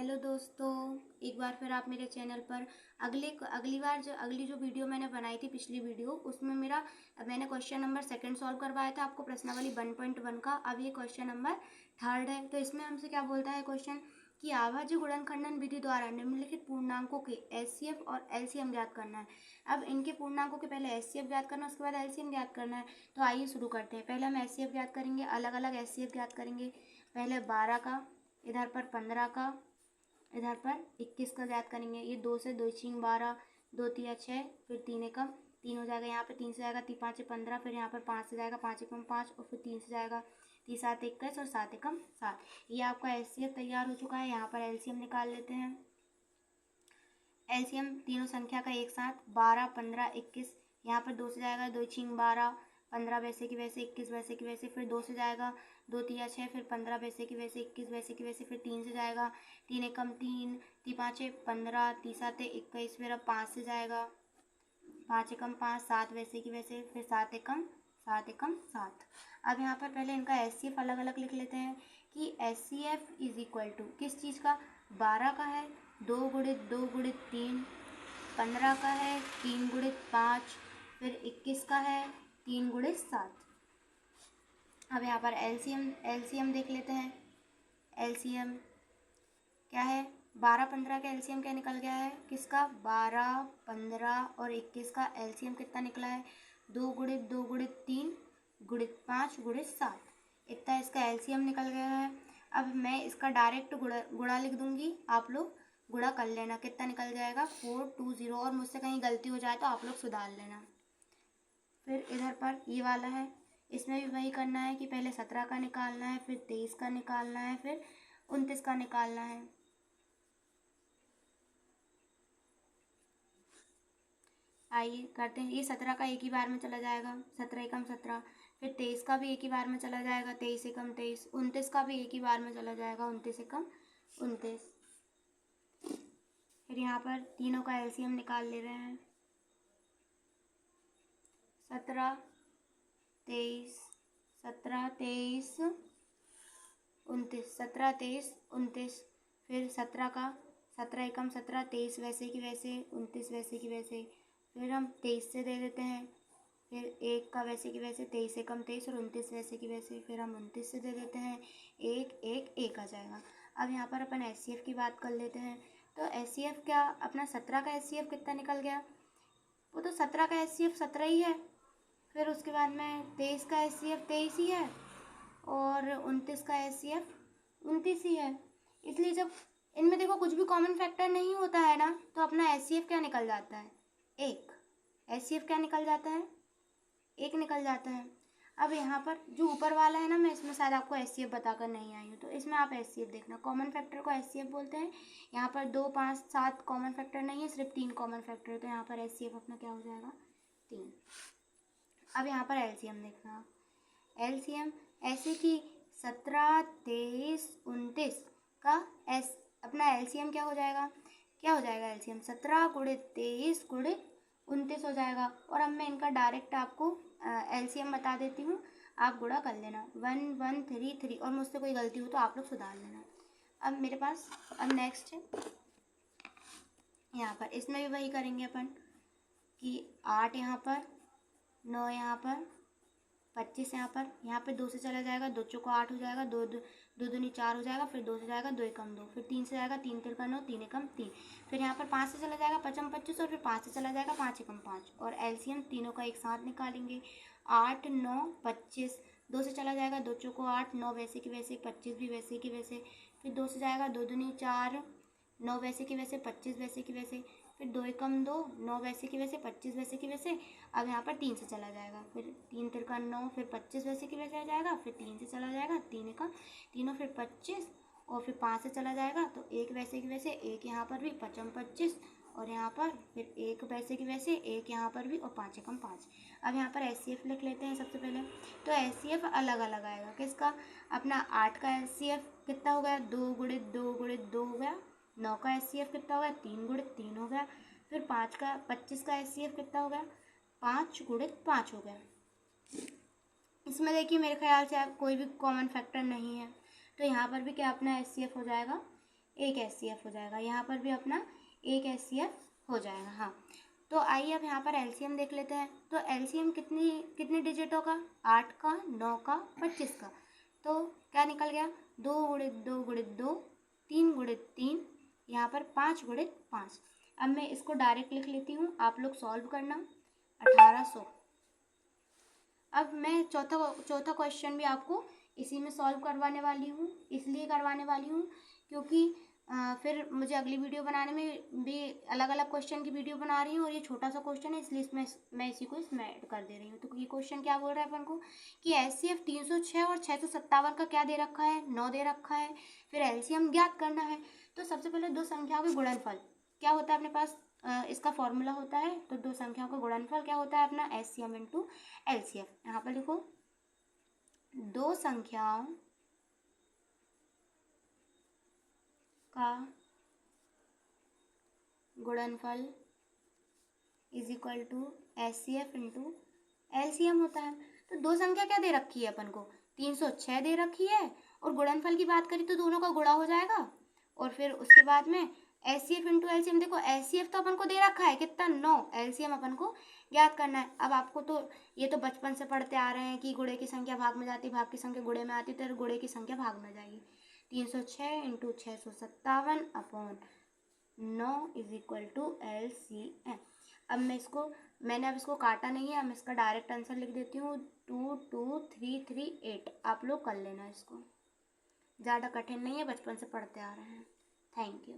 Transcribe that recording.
Hello दोस्तों, एक बार फिर आप मेरे चैनल पर अगली जो वीडियो मैंने बनाई थी, पिछली वीडियो, उसमें मैंने क्वेश्चन नंबर सेकंड सॉल्व करवाया था आपको प्रश्नावली 1.1 का। अब ये क्वेश्चन नंबर थर्ड है। तो इसमें हमसे क्या बोलता है क्वेश्चन कि अभाज्य गुणनखंडन विधि द्वारा निम्नलिखित पूर्णांकों के एचसीएफ और एलसीएम ज्ञात करना है। अब इनके पूर्णांकों के पहले एचसीएफ ज्ञात करना है, उसके बाद एलसीएम ज्ञात करना है। तो आइए शुरू करते हैं। पहले हम एचसीएफ ज्ञात करेंगे, अलग अलग एचसीएफ ज्ञात करेंगे। पहले 12 का, इधर पर 15 का, इधर पर 21 का ज्ञात करेंगे। ये 2 से 2 छीन 12, 2 तिया 6, फिर 3 एकम 3 हो जाएगा। यहाँ पे 3 से जाएगा 5 15, फिर यहाँ पर 5 से जाएगा 5 एकम 5, और फिर 3 से जाएगा 3 7 21 और 7 एकम 7। ये आपका एचसीएफ तैयार हो चुका है। यहाँ पर एलसीएम निकाल लेते हैं। एलसीएम तीनों संख्या का एक साथ 12 15 21। यहाँ पर 2 से जाएगा 2 छीन 12, 15 वैसे की वैसे, 21 वैसे की वैसे, फिर 2 से जाएगा 2 तिया 6, फिर 15 वैसे की वैसे, 21 वैसे की वैसे, फिर 3 से जाएगा 3 एकम 3, 3 5 15, 3 7 21, फिर अब 5 से जाएगा 5 एकम 5, 7 वैसे की वैसे, फिर 7 एकम 7। अब यहाँ पर पहले इनका एचसीएफ अलग अलग लिख लेते हैं कि एचसीएफ इज इक्वल टू किस चीज़ का। 12 का है 2 गुणित 2 गुणित 3, 15 का है 3 गुणित 5, फिर 21 का है 3 गुणित 7। अब यहाँ पर एलसीएम देख लेते हैं। एलसीएम क्या है, 12 15 का एलसीएम क्या निकल गया है किसका, 12 15 और 21 का एलसीएम कितना निकला है, 2 गुणित 2 गुणित 3 गुणित 5 गुणित 7। इतना इसका एलसीएम निकल गया है। अब मैं इसका डायरेक्ट गुणा लिख दूंगी, आप लोग गुणा कर लेना। कितना निकल जाएगा 420, और मुझसे कहीं गलती हो जाए तो आप लोग सुधार लेना। फिर इधर पर ये वाला है, इसमें भी वही करना है कि पहले 17 का निकालना है, फिर 23 का निकालना है, फिर 29 का निकालना है। आइए करते हैं। ये 17 का एक ही बार में चला जाएगा, 17 एकम 17। फिर 23 का भी एक ही बार में चला जाएगा, 23 एकम 23। 29 का भी एक ही बार में चला जाएगा, 29 एकम 29। फिर यहाँ पर तीनों का एलसीएम निकाल ले रहे हैं। 17 23, 17 23 29, 17 23 29। फिर 17 का 17 एकम 17, 23 वैसे की वैसे, 29 वैसे की वैसे। फिर हम 23 से दे देते हैं। फिर 1 का वैसे की वैसे, 23 एकम 23 और 29 वैसे की वैसे। फिर हम 29 से दे देते हैं। 1 1 1 आ जाएगा। अब यहाँ पर अपन एचसीएफ की बात कर लेते हैं। तो एचसीएफ क्या, अपना 17 का एचसीएफ कितना निकल गया, वो तो 17 का एचसीएफ 17 ही है। फिर उसके बाद में 23 का एचसीएफ 23 ही है, और 29 का एचसीएफ 29 ही है। इसलिए जब इनमें देखो कुछ भी कॉमन फैक्टर नहीं होता है ना, तो अपना एचसीएफ क्या निकल जाता है, 1। एचसीएफ क्या निकल जाता है, 1 निकल जाता है। अब यहाँ पर जो ऊपर वाला है ना, मैं इसमें शायद आपको एचसीएफ बताकर नहीं आई हूँ, तो इसमें आप एचसीएफ देखना। कॉमन फैक्टर को एचसीएफ बोलते हैं। यहाँ पर 2 5 7 कॉमन फैक्टर नहीं है, सिर्फ 3 कॉमन फैक्टर है, तो यहाँ पर एचसीएफ अपना क्या हो जाएगा, 3। अब यहाँ पर एलसीएम देखना। एलसीएम ऐसे कि 17 23 29 का अपना एलसीएम क्या हो जाएगा, एलसीएम 17 गुणित 23 गुणित 29 हो जाएगा। और अब मैं इनका डायरेक्ट आपको एलसीएम बता देती हूँ, आप गुणा कर लेना। 1 1 3 3, और मुझसे कोई गलती हो तो आप लोग सुधार लेना। अब मेरे पास अब नेक्स्ट है यहाँ पर, इसमें भी वही करेंगे अपन कि 8 यहाँ पर, 9 यहाँ पर, 25 यहाँ पर 2 से चला जाएगा, 2 चौको 8 हो जाएगा, 2 दूनी 4 हो जाएगा। फिर 2 से जाएगा 2 एकम 2, फिर 3 से जाएगा 3 तिरका 9, 3 एकम 3। फिर यहाँ पर 5 से चला जाएगा 5 25, और फिर 5 से चला जाएगा 5 एकम 5। और एलसीएम तीनों का एक साथ निकालेंगे। 8 9 25, 2 से चला जाएगा 2 चौको 8, 9 वैसे की वैसे, 25 भी वैसे की वैसे। फिर 2 से जाएगा 2 दूनी 4, 9 वैसे की वैसे, 25 वैसे की वैसे। फिर 2 एकम 2, 9 वैसे की वैसे, 25 वैसे की वैसे। अब यहाँ पर 3 से चला जाएगा, फिर 3 तिरका 9, फिर 25 वैसे की वैसे आ जाएगा। फिर 3 से चला जाएगा 3 एकम तीनों, फिर 25, और फिर 5 से चला जाएगा तो 1 वैसे की वैसे, 1 यहाँ पर भी 5 25, और यहाँ पर फिर 1 वैसे की वैसे, 1 यहाँ पर भी, और 5 एकम 5। अब यहाँ पर एचसीएफ लिख लेते हैं सबसे पहले। तो एचसीएफ अलग अलग आएगा किसका, अपना 8 का एचसीएफ कितना हो गया, 2 गुणित 2 गुणित 2 हो गया। 9 का एचसीएफ कितना हो गया, 3 गुणित 3 हो गया। फिर 25 का एचसीएफ कितना हो गया, 5 गुणित 5 हो गया। इसमें देखिए मेरे ख्याल से आप कोई भी कॉमन फैक्टर नहीं है, तो यहाँ पर भी क्या अपना एचसीएफ हो जाएगा एक HCF हो जाएगा। यहाँ पर भी अपना एक HCF हो जाएगा। हाँ, तो आइए अब यहाँ पर LCM देख लेते हैं। तो LCM कितनी डिजिटों का, 8 का, 9 का, 25 का। तो क्या निकल गया, 2 गुणित 2 गुणित 2, 3 गुणित 3, यहाँ पर 5 गुणित 5। अब मैं इसको डायरेक्ट लिख लेती हूँ, आप लोग सॉल्व करना। 1800। अब मैं चौथा क्वेश्चन भी आपको इसी में सॉल्व करवाने वाली हूँ, इसलिए करवाने वाली हूँ क्योंकि फिर मुझे अगली वीडियो बनाने में भी अलग अलग क्वेश्चन की वीडियो बना रही हूँ, और ये छोटा सा क्वेश्चन है इसलिए मैं इसी को इसमें ऐड कर दे रही हूँ। तो ये क्वेश्चन क्या बोल रहा है अपन को कि HCF 306 और 657 का क्या दे रखा है, 9 दे रखा है, फिर LCM ज्ञात करना है। तो सबसे पहले दो संख्याओं के गुणनफल क्या होता है अपने पास, इसका फॉर्मूला होता है। तो दो संख्याओं का गुणनफल क्या होता है अपना, HCM इंटू LCF। यहाँ पर लिखो, दो संख्याओं का गुणनफल is equal to HCF into LCM होता है। तो दो संख्या क्या दे रखी है अपन को, 306 दे रखी है, और गुणनफल की बात करी तो दोनों का गुणा हो जाएगा। और फिर उसके बाद में HCF इंटू LCM, देखो HCF तो अपन को दे रखा है कितना, 9, LCM अपन को ज्ञात करना है। अब आपको तो ये तो बचपन से पढ़ते आ रहे हैं कि गुणे की संख्या भाग में जाती, भाग की संख्या गुणे में आती, तो गुणे की संख्या भाग में जाएगी। 306 into 657 upon 9 is equal to LCM। अब मैंने अब इसको काटा नहीं है, अब इसका डायरेक्ट आंसर लिख देती हूँ, 22338। आप लोग कर लेना इसको, ज़्यादा कठिन नहीं है, बचपन से पढ़ते आ रहे हैं। Thank you.